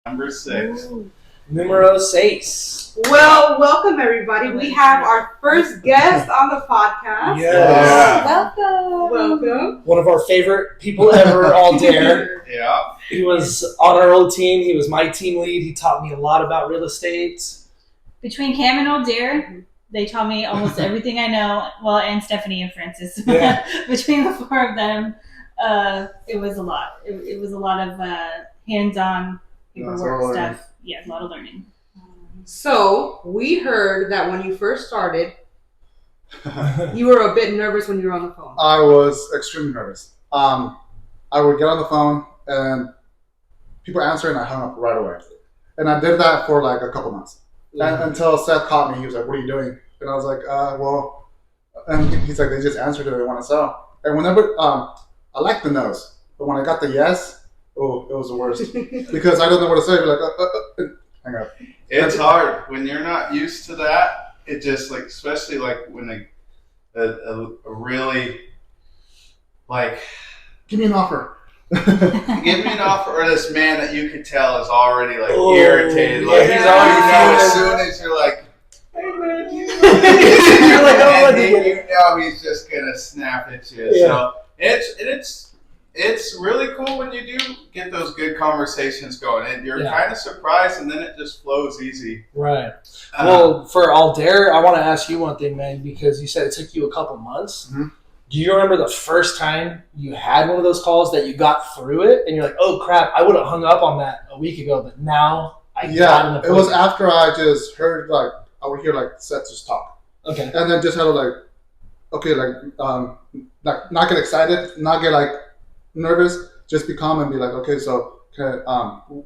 Number 6. Ooh. Numero 6. Well, welcome everybody. We have our first guest on the podcast. Yes. Welcome. One of our favorite people ever, Aldair. Yeah. He was on our old team. He was my team lead. He taught me a lot about real estate. Between Cam and Aldair, they taught me almost everything I know. Well, and Stephanie and Francis. Yeah. Between the four of them, it was a lot. It was a lot of hands-on paperwork stuff. Yeah, a lot of learning. So, we heard that when you first started, you were a bit nervous when you were on the phone. I was extremely nervous. I would get on the phone and people answer and I hung up right away. And I did that for like a couple months. And, until Seth caught me, he was like, "What are you doing?" And I was like, well, and he's like, "They just answered it, they want to sell." And whenever, I like the no's, but when I got the yes, it was the worst. Because I don't know what to say, like, hang up. It's hard when you're not used to that. It just like, especially like when a really like, Give me an offer. give me an offer, or this man that you could tell is already like Oh, irritated. yeah, Like he's you already know, as feeling- soon as you're like, Hey, man, you're like, oh, and then you know he's just gonna snap at you. Yeah. So it's really cool when you do get those good conversations going, and you're kind of surprised, and then it just flows easy. Right. Well, for Aldair, I want to ask you one thing, man, because you said it took you a couple months. Mm-hmm. Do you remember the first time you had one of those calls that you got through it, and you're like, "Oh crap, I would have hung up on that a week ago, but now I got an Yeah, it was appointment." after I just heard, like, I would hear, like, Seth just talk. Okay. And then just had to, like, okay, not get excited, not get, like, nervous, just be calm and be like, okay, so,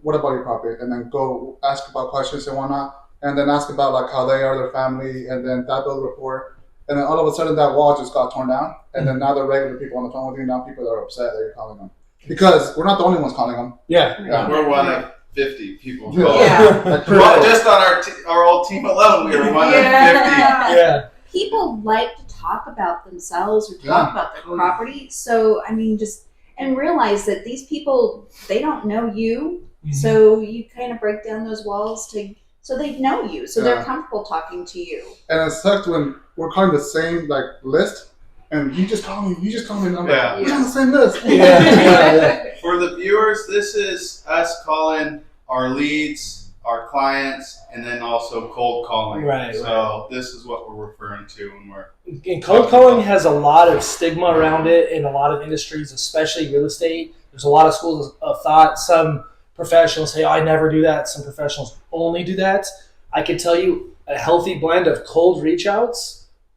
what about your property? And then go ask about questions and whatnot, and then ask about, like, how they are, their family, and then that build rapport. And then all of a sudden that wall just got torn down, and then now they're regular people on the phone with you, now people that are upset that you're calling them. Because we're not the only ones calling them. Yeah. We're one of 50 people. Yeah. Like, Well, just on our old team alone, we were one of 50. Yeah. People like to talk about themselves or talk about their property. So, I mean, and realize that these people, they don't know you. Mhm. So you kind of break down those walls so they know you. So Yeah. they're comfortable talking to you. And it sucks when we're calling the same, like, list, and you just call me, and I'm Yeah. like, we're on the same list. Yeah. For the viewers, this is us calling our leads, our clients, and then also cold calling. Right, So this is what we're referring to when we're. And cold calling has a lot of stigma around it in a lot of industries, especially real estate. There's a lot of schools of thought. Some professionals say, "Oh, I never do that." Some professionals only do that. I can tell you a healthy blend of cold reach outs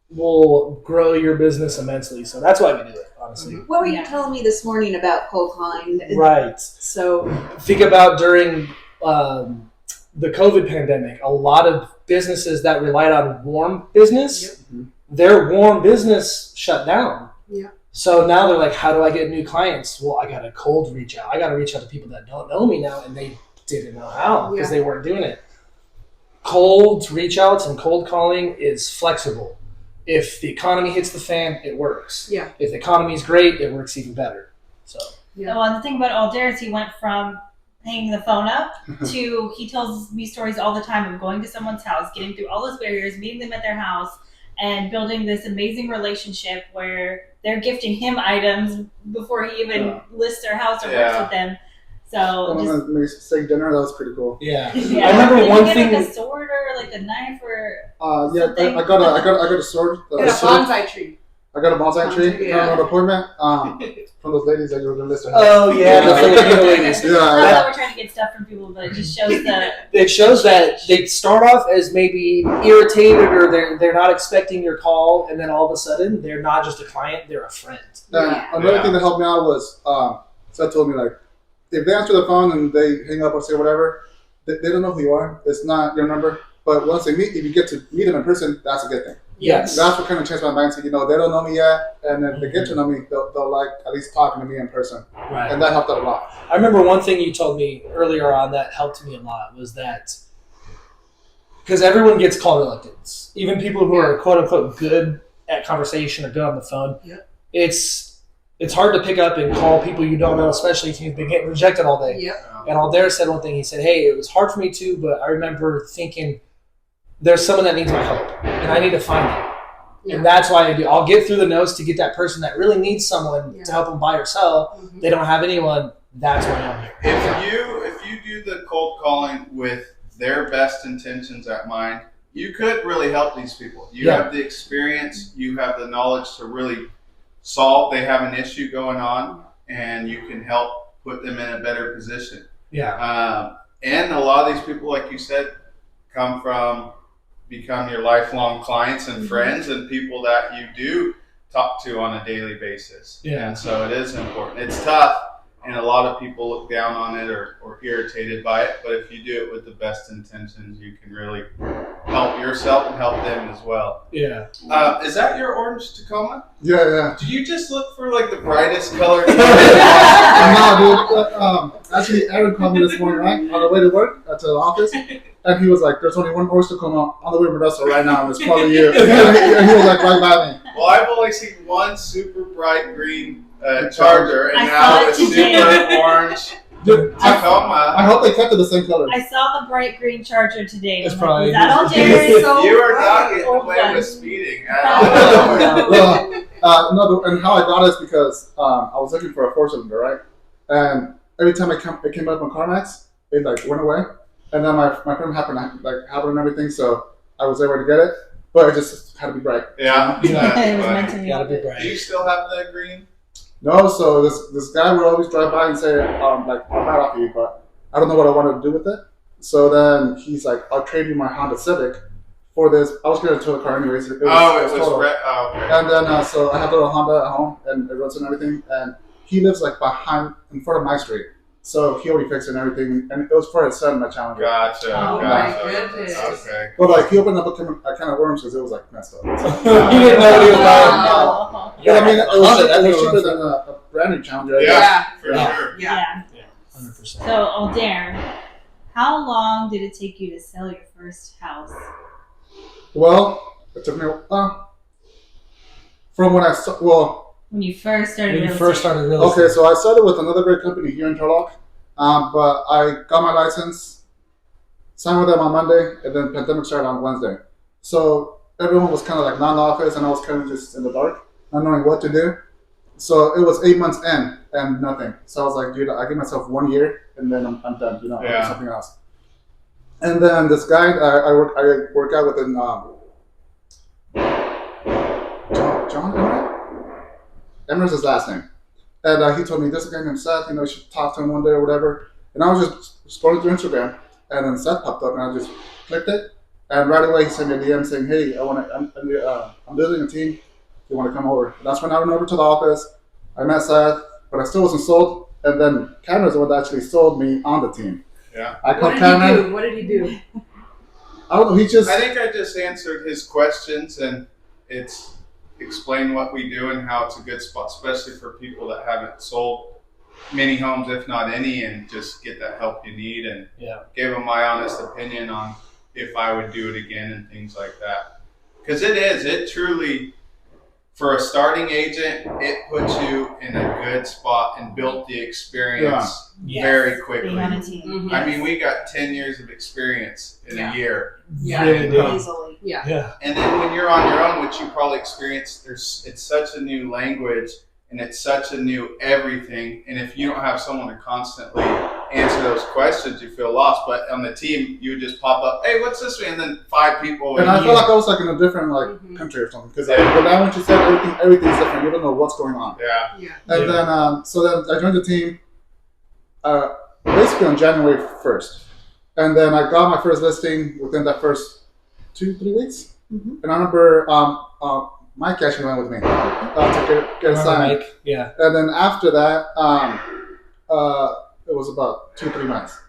will grow your business immensely. So that's why we do it, honestly. What were you telling me this morning about cold calling? Right. So, Think about during the COVID pandemic, a lot of businesses that relied on warm business, their warm business shut down. Yeah. So now they're like, how do I get new clients? Well, I got to cold reach out. I got to reach out to people that don't know me now, and they didn't know how because they weren't doing it. Cold reach outs and cold calling is flexible. If the economy hits the fan, it works. Yeah. If the economy is great, it works even better. So. Yeah. Well, and the thing about Aldair is he went from hanging the phone up to he tells me stories all the time of going to someone's house, getting through all those barriers, meeting them at their house, and building this amazing relationship where they're gifting him items before he even lists their house or works with them. So One of them made steak dinner, that was pretty cool. Yeah. yeah. I remember Did one you get thing. like a sword or like a knife or Yeah, something? I got a sword. And a bonsai tree. I got a bonsai tree Yeah. from an appointment from those ladies that you were going to list. Oh yeah, the Filipino ladies. Yeah, That's yeah. why we're trying to get stuff from people, but it just shows that It shows that they start off as maybe irritated or they're not expecting your call, and then all of a sudden they're not just a client, they're a friend. Another thing that helped me out was Seth told me, like, if they answer the phone and they hang up or say whatever, they don't know who you are. It's not your number. But once they meet, if you get to meet them in person, that's a good thing. Yes. That's what kind of changed my mindset. You know, they don't know me yet, and if they get to know me, they'll like at least talking to me in person, Right. and that helped out a lot. I remember one thing you told me earlier on that helped me a lot was that because everyone gets call reluctance, even people who are quote unquote good at conversation or good on the phone. Yeah. It's it's hard to pick up and call people you don't know, especially if you've been getting rejected all day. Yep. And Aldair said one thing. He said, "Hey, it was hard for me too, but I remember thinking there's someone that needs my help, and I need to find them." Yeah. And that's why I do. I'll get through the notes to get that person that really needs someone Yeah. to help them buy or sell. Mhm. They don't have anyone. That's why I'm here. If you do the cold calling with their best intentions at mind, you could really help these people. You Yeah. have the experience, you have the knowledge to really solve. They have an issue going on, and you can help put them in a better position. Yeah. And a lot of these people, like you said, become your lifelong clients and friends and people that you do talk to on a daily basis. Yeah. And so it is important. It's tough, and a lot of people look down on it or irritated by it. But if you do it with the best intentions, you can really help yourself and help them as well. Yeah. Is that your orange Tacoma? Yeah. Did you just look for like the brightest color? No, dude. Actually, Aaron called me this morning, right, on the way to work to the office, and he was like, "There's only one horse to come on the way to Modesto right now, and it's probably you." And he was like, right by me. Well, I've only seen one super bright green Charger, and I now saw it's it today. super orange Dude, Tacoma. I hope they kept it the same color. I saw the bright green Charger today. It's I'm probably- like, is that all It's Jared? so You are not bright. getting away Fun. with speeding at all. No, and how I got it is because I was looking for a 4-cylinder, right? And every time it came up on CarMax, it like went away. And then my friend happened and everything, so I was able to get it. But it just had to be bright. Yeah. It was meant But to be. Gotta be do you bright. still have the green? No, so this guy would always drive by and say, I'm not off you, but I don't know what I want to do with it. So then he's like, I'll trade you my Honda Civic for this. I was going to tow the car anyways. It was total. red. Oh, okay. And then, so I have a little Honda at home, and it runs and everything. And he lives like in front of my street. So he already fixed it and everything. And it was for his son, my challenger. Gotcha. Oh, gotcha. my goodness. Okay. But like, he opened up a can of worms because it was like messed up. You didn't know what he was buying. Wow. But I mean, it Honda, that was thing cheaper runs than a brand new Challenger. Yeah, for Yeah. sure. Yeah. Yeah. 100%. So, Aldair, how long did it take you to sell your first house? Well, it took me from when I When you first started When you real first estate? started real okay, estate. so I started with another great company here in Turlock, but I got my license, signed with them on Monday, and then pandemic started on Wednesday. So everyone was kind of like not in the office, and I was kind of just in the dark, not knowing what to do. So it was 8 months in and nothing. So I was like, dude, I give myself 1 year, and then I'm done. I'll do something else. And then this guy I work out with in John Emmerich? Emmerich is his last name. And he told me, there's a guy named Seth, you should talk to him one day or whatever. And I was just scrolling through Instagram, and then Seth popped up, and I just clicked it. And right away, he sent me a DM saying, hey, I'm building a team. You want to come over? And that's when I went over to the office. I met Seth, but I still wasn't sold. And then Cameron's the one that actually sold me on the team. Yeah. I What called did Cameron. he do? What did he do? I don't know. He just. I think I just answered his questions, and it's explain what we do and how it's a good spot, especially for people that haven't sold many homes, if not any, and just get that help you need, and give them my honest opinion on if I would do it again and things like that. Because it truly, for a starting agent, it puts you in a good spot and built the experience very quickly. Being on a team. Mhm. I mean, we got 10 years of experience in a year. Yeah. Really do. Easily. Yeah. Yeah. And then when you're on your own, which you probably experienced, it's such a new language and it's such a new everything. And if you don't have someone to constantly answer those questions, you feel lost. But on the team, you would just pop up, hey, what's this? And then 5 people. And I felt like I was like in a different Mhm. country or something because when I went to said everything's different. You don't know what's going on. Yeah. Yeah. And then so then I joined the team basically on January 1st, and then I got my first listing within that first 2-3 weeks. Mhm. And I remember Mike actually went with me to get it signed. Mike? Yeah. And then after that, it was about 2-3 months.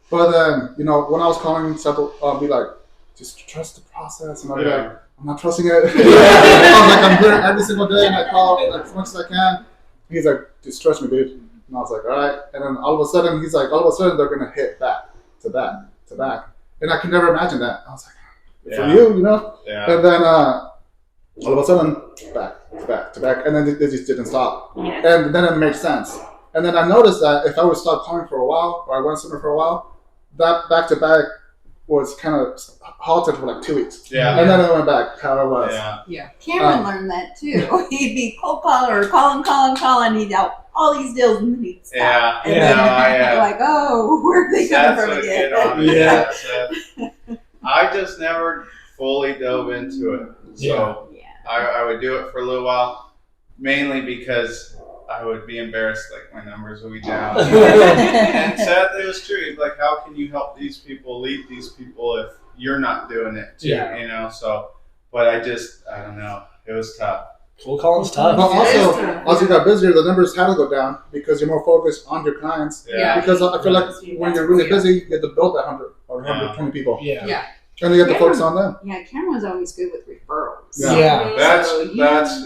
But then, when I was calling, Seth would be like, just trust the process. And I'd be like, I'm not trusting it. I was like, I'm here every single day and I call as much as I can. He's like, just trust me, dude. And I was like, all right. And then all of a sudden, he's like, all of a sudden, they're going to hit back to back to back. And I could never imagine that. I was like, for you. Yeah. And then All of a sudden, back to back to back, and then they just didn't stop. Yes. And then it made sense. And then I noticed that if I would stop calling for a while, or I went somewhere for a while, that back to back was kind of halted for like 2 weeks. Yeah. And then it went back how it was. Yeah. Cameron learned that too. He'd be cold calling or calling. He'd out all these deals and then he'd stop. Yeah. And Yeah. then you're like, oh, where are they coming from again? Yeah. I just never fully dove into it. So Yeah. I would do it for a little while, mainly because I would be embarrassed, like my numbers would be down. And sadly, it was true. Like, how can you help these people, lead these people if you're not doing it too? Yeah. You know. So, but I don't know. It was tough. Cold calling's But tough. also, Yeah. as you got busier, the numbers had to go down because you're more focused on your clients. Yeah. Because I feel like when you're really busy, you get to build that 100 or 120 people. Yeah. Yeah. And you have to focus on them. Yeah, Cameron was always good with referrals. Yeah. That's So you-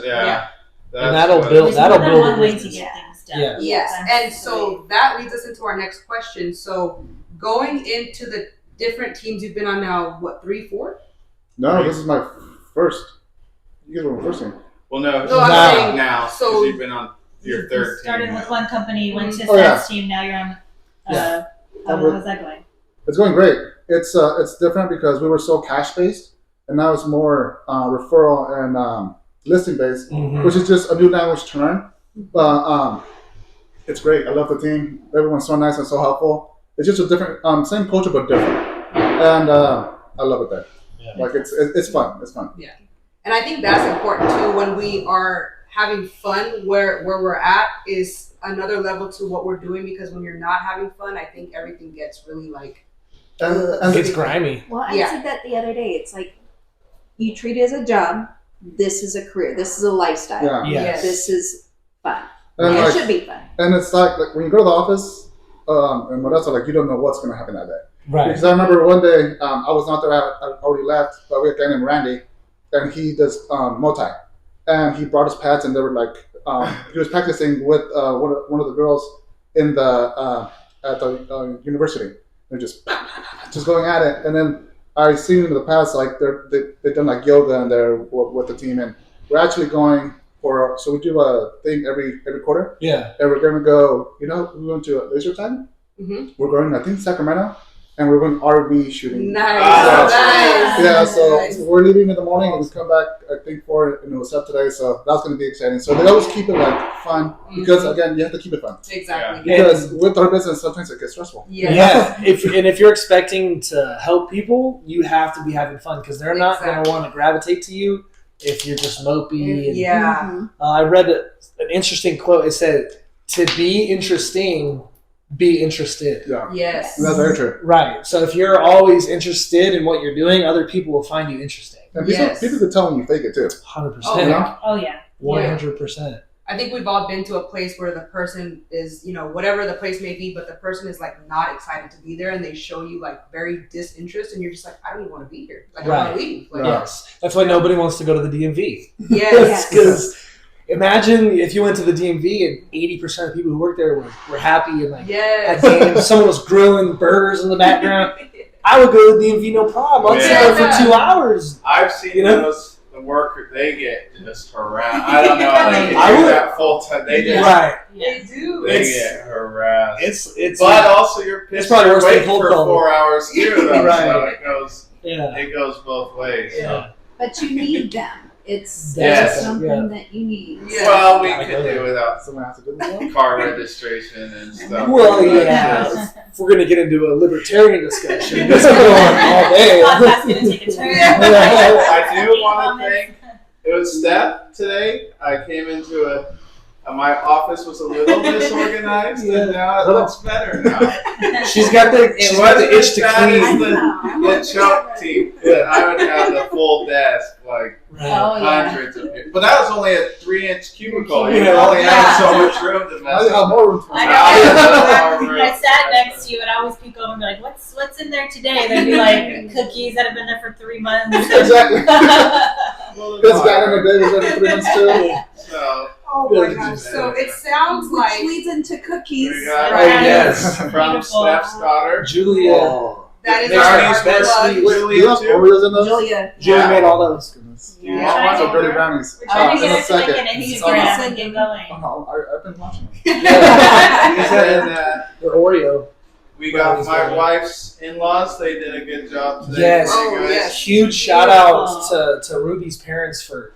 yeah. And that'll what- build- There's that'll more than build one a way to business. get things done. Yeah. Yes, That's and so that leads us into our next question. So going into the different teams you've been on now, what, 3, 4? No, this is my first. You guys were my first team. Well, no, No, I'm Now. saying now so- because you've been on your You third started team. with one company, went to Oh, yeah. Seth's team, now you're on Yeah. how's that going? It's going great. It's different because we were so cash based, and now it's more referral and listing based, Mhm. which is just a new language to learn. But it's great. I love the team. Everyone's so nice and so helpful. It's just a different, same culture but different, and I love it there. Yeah. Like it's fun. It's fun. And I think that's important too when we are having fun where we're at is another level to what we're doing, because when you're not having fun, I think everything gets really like And It's grimy. Well, I Yeah. said that the other day. It's like you treat it as a job. This is a career. This is a lifestyle. yeah, Yes. This is fun. and it like, should be fun. and it's like when you go to the office, and what else? Like you don't know what's going to happen that day. Right. Because I remember one day I was not there. I already left, but we had a guy named Randy, and he does multi, and he brought his pads, and they were like he was practicing with one of the girls in the at the university. They're just going at it, and then I seen in the past like they've done like yoga and they're with the team, and we're actually going for so we do a thing every quarter, Yeah. and we're going to go. You know, we went to laser time. Mhm. We're going, I think, Sacramento, and we're going RV shooting. nice. Ah. Nice. Yeah, so Nice. we're leaving in the morning and we come back, I think, for it, and it was up today, so that's going to be exciting. So they always keep it like fun because, again, you have to keep it fun. Exactly. Because with our business, sometimes it gets stressful. Yes. Yeah. If you're expecting to help people, you have to be having fun because they're not going to Exactly. want to gravitate to you if you're just mopey. And, Yeah. Mhm. I read an interesting quote. It said, "To be interesting, be interested." Yeah, Yes. and that's very true. Right. So if you're always interested in what you're doing, other people will find you interesting. And people, Yes. people could tell when you fake it too. 100%. yeah. Oh yeah. 100%. I think we've all been to a place where the person is, whatever the place may be, but the person is like not excited to be there, and they show you like very disinterest, and you're just like, I don't even want to be here. Like I want Right. to leave. Like, Yeah. Yes. That's why nobody wants to go to the DMV. Yes. Because imagine if you went to the DMV and 80% of people who work there were happy and like had Yes. games. Someone was grilling burgers in the background. I would go to the DMV no problem. I'd sit Yeah. there for 2 hours. I've seen You know? the workers, they get just harassed. I don't know. They I can do would- that full time. They just Right. They do. they It's- get harassed. It's But also, you're It's pissed. probably You're worse than waiting cold for calling. 4 hours too, though. Right. So yeah. it goes both ways. So. Yeah. But you need them. It's Yes. something Yeah. that you need. Yeah. Well, we Gotta could go do there. without Someone has to do this. car registration and stuff. Well, But yeah. just- If we're gonna get into a libertarian discussion, this could go on all day. Podcast's gonna take a turn. I do want to thank. It was Steph today. I came into my office was a little disorganized, and now it looks better now. She's got the itch to That clean. is the choke team that I would have the full desk, like Right. Oh yeah. hundreds of people. But that was only a 3-inch cubicle. You Yeah. only have so much room to Now mess you have up. more room for I Yeah. know. I sat next to you and I always peek over and be like, "What's in there today?" There'd be like cookies that have been there for 3 months. Exactly. Well, This guy in the day was there for 3 months too. So Oh my gosh. So it sounds Which like leads into cookies. we got Oh, yes. from Beautiful. Steph's daughter. Julia. Oh. That is Makes our sense. Best plug. sweet. Wait, do you have too. Oreos in those? Julia. Julie Yeah. made all those. Goodness. Do you Yeah. want So one? dirty brownies. We're trying to In get a her to make second. an He's Instagram almost and get going. Oh, no, I've been watching them. Yeah. And then, They're Oreo. we got my wife's in-laws. They did a good job today. Yes. for you Oh, guys. yes. Huge shout out to Ruby's parents for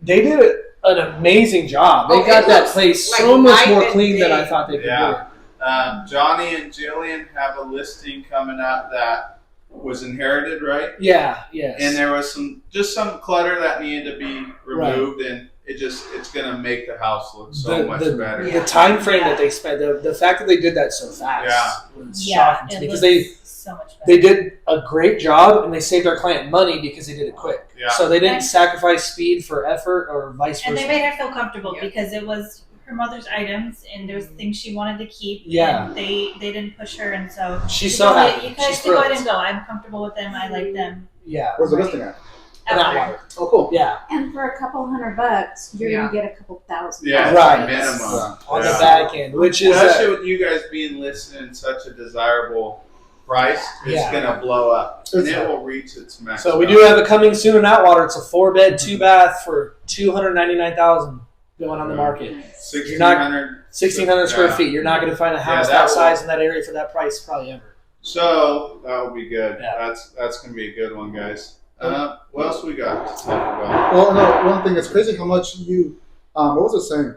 they did an amazing job. They Oh, got it that looks place like so much night more and clean than day. I thought they could Yeah. Johnny and Jillian have a listing coming up that was inherited, right? do. Yeah, yes. And there was some clutter that needed to be removed, and it's gonna make the house look so much better. Yeah. The time frame that they spent, the fact that they did that so fast was Yeah, shocking to it me because looks so much better. they did a great job and they saved our client money because they did it quick. Yeah. So they didn't And- sacrifice speed for effort or vice versa. And they made her feel comfortable Yeah. because it was her mother's items and there's things she wanted to keep. Yeah. And they didn't push her, and so She's she so told me, happy. you guys She's can go ahead thrilled. and go. I'm comfortable with them. I like them. Yeah. Where's the listing at? Atwater. Oh, cool. Yeah. And for a couple $100, you're Yeah. gonna get a couple thousand. Yeah, Right. minimum. Yeah. On Yeah. the back end, which is Especially with you guys being listed in such a desirable price, it's Yeah. gonna blow up, and It's- it will reach its max. so we do value. have it coming soon in Atwater. It's a 4-bed, 2-bath for $299,000 going on the market. 1,600. 1,600 square Yeah. feet. You're not going to find a house that that will- size in that area for that price probably ever. So that will be good. Yeah. That's gonna be a good one, guys. What else we got to talk about? Well, no, one thing, it's crazy how much you, what was it saying?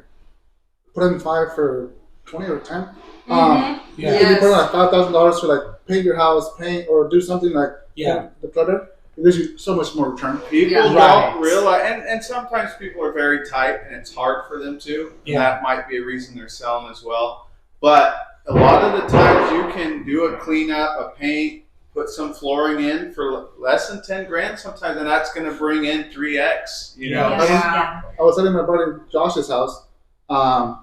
Put in 5 for 20 or 10? Mhm. Yeah. If you put in Yes. like $5,000 for like paint your house, paint, or do something like Yeah. the clutter, it gives you so much more return. People Yeah. don't Right. realize, and sometimes people are very tight, and it's hard for them to. And Yeah. that might be a reason they're selling as well. But a lot of the times, you can do a cleanup, a paint, put some flooring in for less than 10 grand sometimes, and that's going to bring in 3x. You know, Yeah. Yeah. I was sitting at my buddy Josh's house.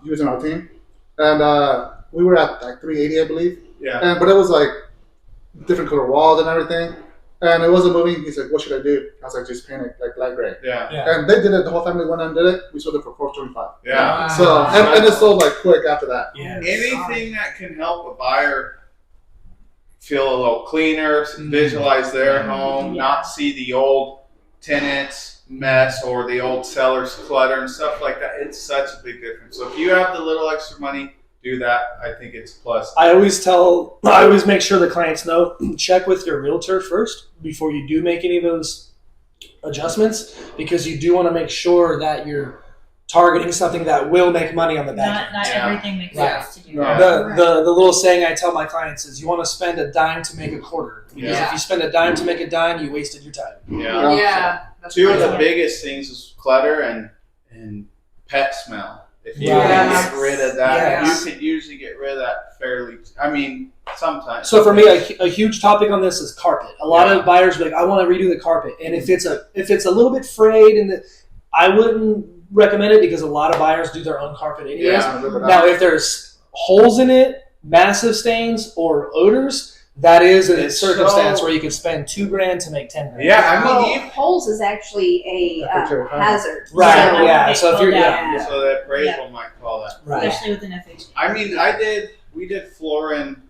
He was in our team, and we were at like 380, I believe. yeah. And but it was like different color walls and everything, and it wasn't moving. He's like, "What should I do?" I was like, "Just paint it like light gray." Yeah. Yeah. And they did it. The whole family went and did it. We sold it for $425. Yeah. So and it sold like quick after that. Yeah. Anything that can help a buyer feel a little cleaner, Mm. visualize their home, Yeah. not see the old tenants mess or the old seller's clutter and stuff like that. It's such a big difference. So if you have the little extra money, do that. I think it's a plus. I always make sure the clients know, check with your realtor first before you do make any of those adjustments, because you do want to make sure that you're targeting something that will make money on the back end. Not Yeah. everything makes Right. sense to do. Yeah. The little saying I tell my clients is you want to spend a dime to make a quarter. Because Yeah. if you spend a dime to make a dime, you wasted your time. Yeah. Yeah. That's Two of the right. biggest things is clutter and pet smell. If you Right. can get rid of that, Yes. you could usually get rid of that fairly. I mean, sometimes. So for me, a huge topic on this is carpet. A lot Yeah. of buyers be like, I want to redo the carpet, and if it's a little bit frayed, I wouldn't recommend it because a lot of buyers do their own carpet anyways. Yeah. Now, if there's holes in it, massive stains, or odors, that is a It's circumstance so- where you could spend $2 grand to make 10 grand. Yeah, I mean, Well, even holes is actually a hazard. Right. So, Yeah. they So if pull you're down, yeah. so that appraisal might call that. Right. especially with an FHA. I mean, we did floor in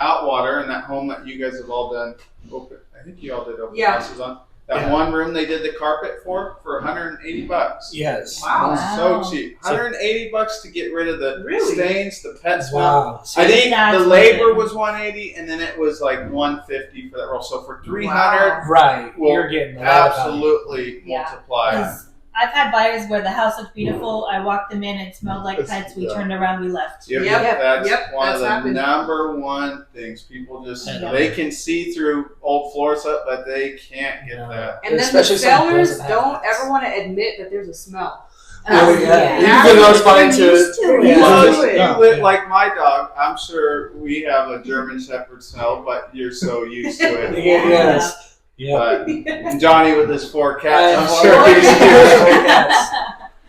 Outwater in that home that you guys have all done. I think you all did open Yeah. houses on. That Yeah. one room they did the carpet for $180. Yes. Wow. Wow. So cheap. $180 to get rid of the Really? stains, the pet smell. Wow. I think That's the what labor it- was $180, and then it was like $150 for that roll. So for $300, Right. Well, You're getting a lot of value. absolutely Yeah. multiply. 'Cause I've had buyers where the house looked beautiful. I walked them in, it smelled like pets. We Yeah. turned around, we left. Yep, Yep, that's yep, one that's of the happened. number one things. People just Yeah. they can see through old floors up, but they can't get Yeah. that. And then the Especially someone who sellers doesn't have don't that. ever want to admit that there's a smell. Oh, yeah. Yeah. You can respond to Used it. to it. Yeah. Plus, do it. you live like my dog. I'm sure we have a German Shepherd smell, but you're so used to it. Yeah, yes. Yeah. But Johnny with his 4 cats, I'm I'm sure sure he's he's cats.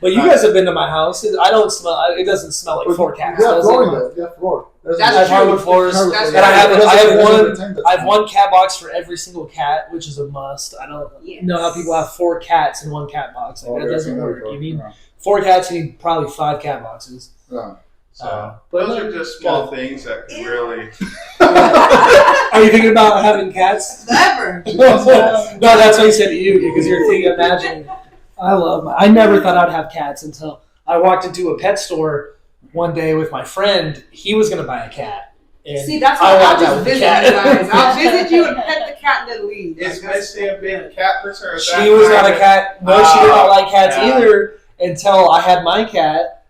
But you guys have been to my house. I don't smell. It doesn't smell like 4 cats. Yeah, does flooring it? though. Yeah, floor. That's I have true. hardwood floors. That's And I have It doesn't one. retain the I have smell. one cat box for every single cat, which is a must. I don't Yes. know how people have 4 cats in one cat box. Like, Oh, that yeah, doesn't I've seen work. that You need before. 4 cats. You need probably 5 cat boxes. Yeah. So but those are just small things that can really. Are you thinking about having cats? Never. No, that's what he said to you because you're thinking, imagining. I never thought I'd have cats until I walked into a pet store one day with my friend. He was going to buy a cat. And See, that's I why I'll walked out just with the visit cat. you guys. I'll visit you and pet the cat and then leave. Is Missy a big cat person? Or is She that was not kind a of- cat. No, she did not like cats yeah. either until I had my cat.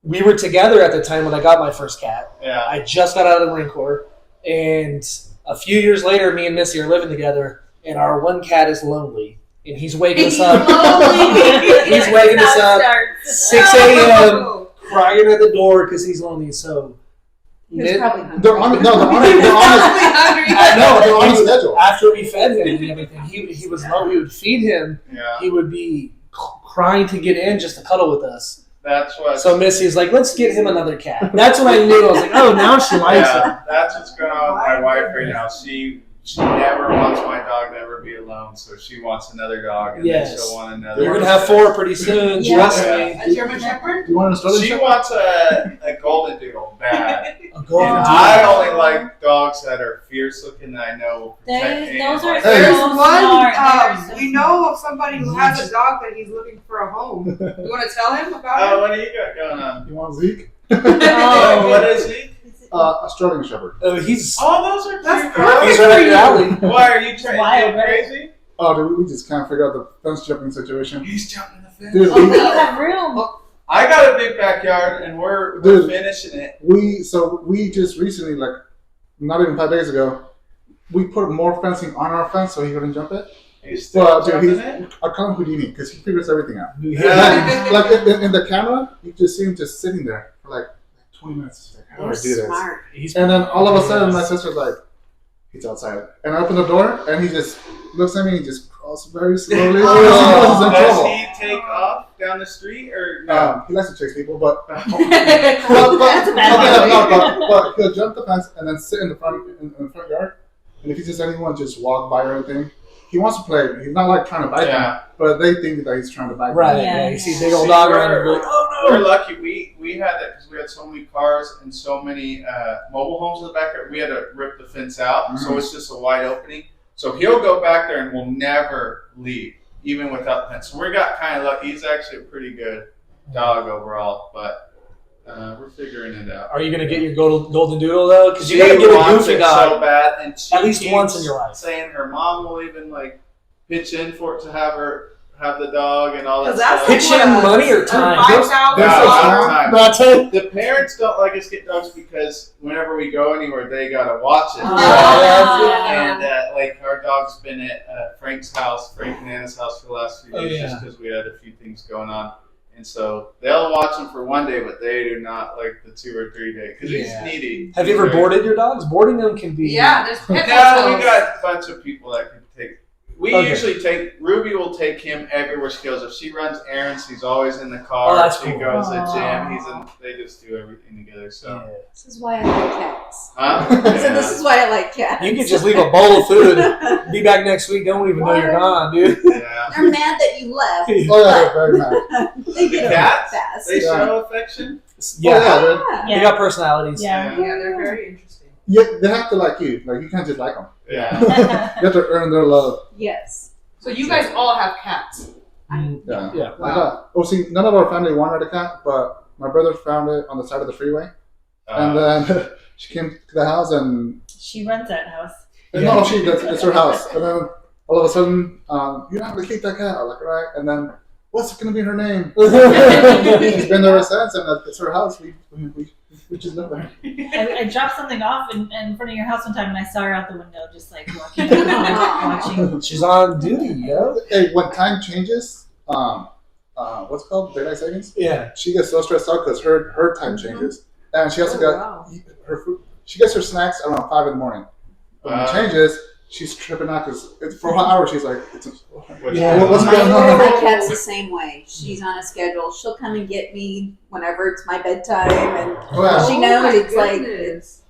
We were together at the time when I got my first cat. Yeah. I just got out of the Marine Corps, and a few years later, me and Missy are living together, and our one cat is lonely, and he's waking us up. He's waking us up 6 a.m. crying at the door because he's lonely. So He was probably hungry. They're on schedule. after we fed him and everything, he was low. We would feed him. Yeah. He would be crying to get in just to cuddle with us. That's what. So Missy's like, let's get him another cat. That's when I knew. I was like, oh, now she likes him. Yeah, that's what's going on with my wife right now. She never wants my dog to ever be alone, so she wants another dog, and Yes. then she'll want another. You're one. gonna have 4 pretty soon. Yeah. Trust Yeah. me. A German Shepherd? Do you want to start She wants a golden doodle bad. A golden And doodle. I only like dogs that are fierce looking that I know will protect me. Those are Like, so There's smart. one, They're so we know of somebody who has a dog that he's looking for a home. You want to tell him about Oh, it? what do you got going on? You want Zeke? Oh, what is he? A Sterling Shepherd. Oh, he's Oh, those are That's cute perfect. dogs. he's right up your alley. Why are you trying Wild, to right? crazy? Oh, dude, we just can't figure out the fence jumping situation. He's jumping the fence. Dude, Oh, you have room. I got a big backyard, and we're Dude. finishing it. we just recently, like, not even 5 days ago, we put more fencing on our fence so he couldn't jump it. He's still Well, dude, jumping it. I call him Houdini because he figures everything out. Yeah. Like in the camera, you just see him just sitting there for like 20 minutes. He's like, how do I They're do this? smart. And then all of a sudden, my sister's like, he's outside. And I open the door, and he just looks at me and just crawls very slowly. Oh, He's in does trouble. he take off down the street or no? He likes to chase people, but That's a bad but he'll jump the fence and then sit in the front yard. And if he sees anyone just walk by or anything, he wants to play. He's not like trying to bite them, Yeah. but they think that he's trying to bite them. Right. Yeah. Yeah. You see a big old dog around and you're like, oh We're no. lucky. We had that because we had so many cars and so many mobile homes in the backyard. We had to rip the fence out, so it's just a wide opening. So he'll go back there and will never leave, even without the fence. So we got kind of lucky. He's actually a pretty good dog overall, but we're figuring it out. Are you gonna get your golden doodle though? Because you She gotta get a wants goofy it dog. so bad, and she At least keeps once in your life. saying her mom will even like pitch in for it to have her have the dog and all that 'Cause that's stuff. Pitch in money or time? $5,000. There's No, a time. Not time. The parents don't like us get dogs because whenever we go anywhere, they gotta watch it. Ah. And like our dog's been at Frank's house, Frank and Anna's house for the last few days, just because we had a few things going on. And so they'll watch him for one day, but they do not like the 2 or 3 day because Yeah. he's needy. Have you ever boarded your dogs? Boarding them can be. Yeah, there's pet Yeah, we hotels. got a bunch of people that can take. We Okay. usually take Ruby will take him everywhere she goes. If she runs errands, he's always in the car. Oh, that's if she cool. goes to the gym. Aw. He's in. They just do everything together. So, Yeah. This is why I like cats. huh? So this is why I like cats. You could just leave a bowl of food. Be back next week. Don't even know you're gone, dude. Yeah. They're mad that you left. Oh yeah, they're very mad. They get Cats? fast. They show affection. Yeah. Oh, Yeah. They got personalities. Yeah. Yeah, they're very interesting. yeah. They have to like you. Like you can't just like them. Yeah. You have to earn their love. Yes. So you guys all have cats. Yeah. Yeah. Wow. Oh, see, none of our family wanted a cat, but my brother found it on the side of the freeway, and then she came to the house and She runs that house. no, it's her house, and then all of a sudden, you're not gonna keep that cat. I'm like, all right, and then what's gonna be her name? She's been there ever since, and it's her house. We just live there. I dropped something off in front of your house one time, and I saw her out the window, just like walking around, watching. She's on duty, yo. Hey, when time changes, what's it called daylight savings? Yeah. She gets so stressed out because her time changes, and she has to Oh, get wow. her food. She gets her snacks around 5 in the morning. When it changes, she's tripping out because for an hour she's like, Yeah. what's My, going on? my cat's the same way. She's on a schedule. She'll come and get me whenever it's my bedtime, and Oh, yeah. she knows my it's like goodness.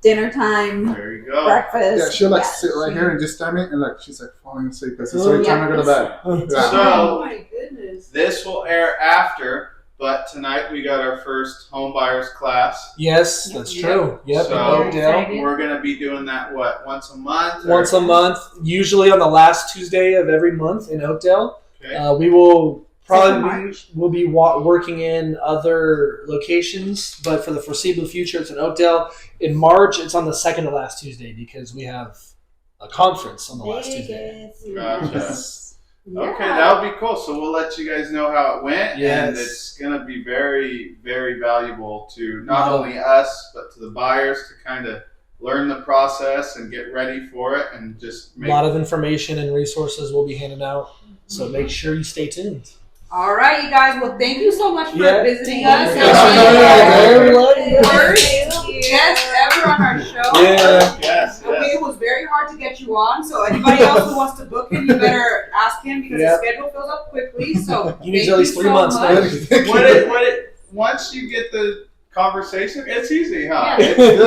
dinner time, There you go. breakfast. Yeah, she'll like sit right here and just stab me, and like she's like falling asleep because it's already Yeah. time to go to bed. Yeah. So- Oh my goodness. This will air after But tonight we got our first home buyers class. Yes, that's true. Yep, So- in Oakdale. Excited. We're going to be doing that, once a month? Once a month, usually on the last Tuesday of every month in Oakdale. Okay. We will Except for probably March. we'll be working in other locations, but for the foreseeable future, it's in Oakdale. In March, it's on the second to last Tuesday because we have a conference on the last Tuesday. Vegas. Gotcha. Yeah. Okay, that'll be cool. So we'll let you guys know how it went, and Yes. it's going to be very, very valuable to not only us but to the buyers to kind of learn the process and get ready for it, and just A make lot of information and resources will be handed out, so make sure you stay tuned. All right, you guys. Well, thank you so much for Yeah. visiting us. Yes, ever on our show. Yeah. Yes, Okay, yes. it was very hard to get you on, so anybody else who wants to book him, you better ask him because Yeah. his schedule fills up quickly. So You need thank at least you 3 so months. much. Once you get the conversation, it's easy, huh? Yeah. It's